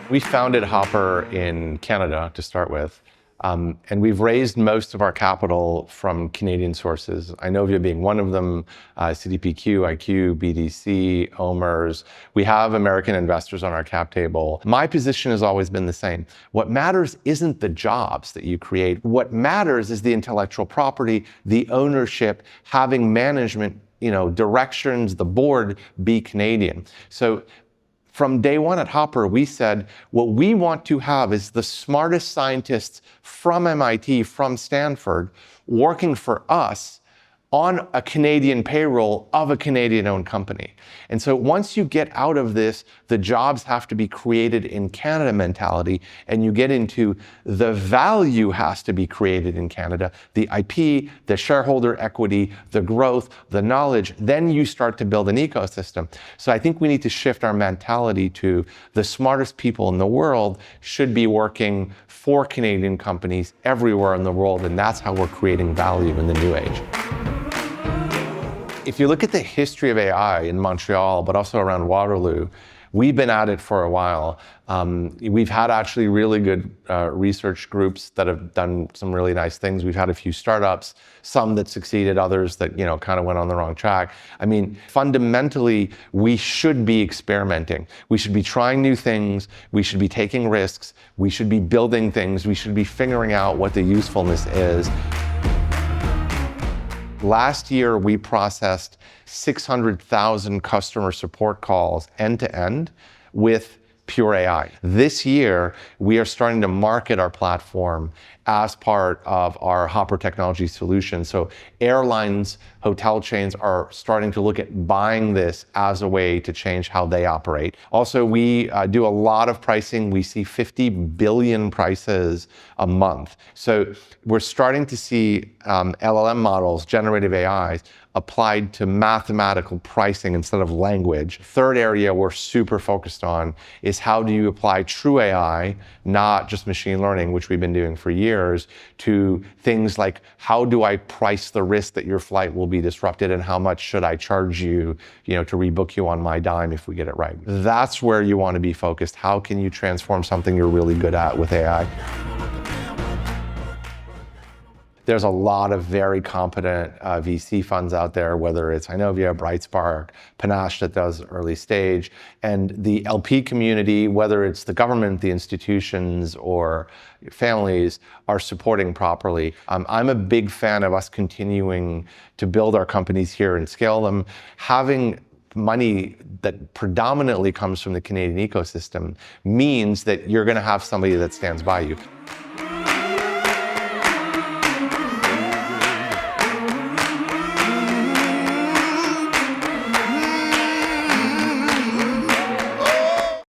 We founded Hopper in Canada to start with, and we've raised most of our capital from Canadian sources. Inovia being one of them, CDPQ, IQ, BDC, OMERS. We have American investors on our cap table. My position has always been the same. What matters isn't the jobs that you create. What matters is the intellectual property, the ownership, having management, directions, the board be Canadian. So from day one at Hopper, we said, what we want to have is the smartest scientists from MIT, from Stanford, working for us on a Canadian payroll of a Canadian-owned company. And so once you get out of this, the jobs have to be created in Canada mentality, and you get into the value has to be created in Canada, the IP, the shareholder equity, the growth, the knowledge, then you start to build an ecosystem. So I think we need to shift our mentality to the smartest people in the world should be working for Canadian companies everywhere in the world, and that's how we're creating value in the new age. If you look at the history of AI in Montreal, but also around Waterloo, we've been at it for a while. We've had actually really good research groups that have done some really nice things. We've had a few startups, some that succeeded, others that kind of went on the wrong track. I mean, fundamentally, we should be experimenting. We should be trying new things. We should be taking risks. We should be building things. We should be figuring out what the usefulness is. Last year, we processed 600,000 customer support calls end-to-end with pure AI. This year, we are starting to market our platform as part of our Hopper technology solution. So airlines, hotel chains are starting to look at buying this as a way to change how they operate. Also, we do a lot of pricing. We see 50 billion prices a month. So we're starting to see LLM models, generative AIs, applied to mathematical pricing instead of language. Third area we're super focused on is how do you apply true AI, not just machine learning, which we've been doing for years, to things like how do I price the risk that your flight will be disrupted and how much should I charge you, to rebook you on my dime if we get it right. That's where you want to be focused. How can you transform something you're really good at with AI? There's a lot of very competent VC funds out there, whether it's Inovia, Brightspark, Panache that does early stage, and the LP community, whether it's the government, the institutions, or families, are supporting properly. I'm a big fan of us continuing to build our companies here and scale them. Having money that predominantly comes from the Canadian ecosystem means that you're going to have somebody that stands by you.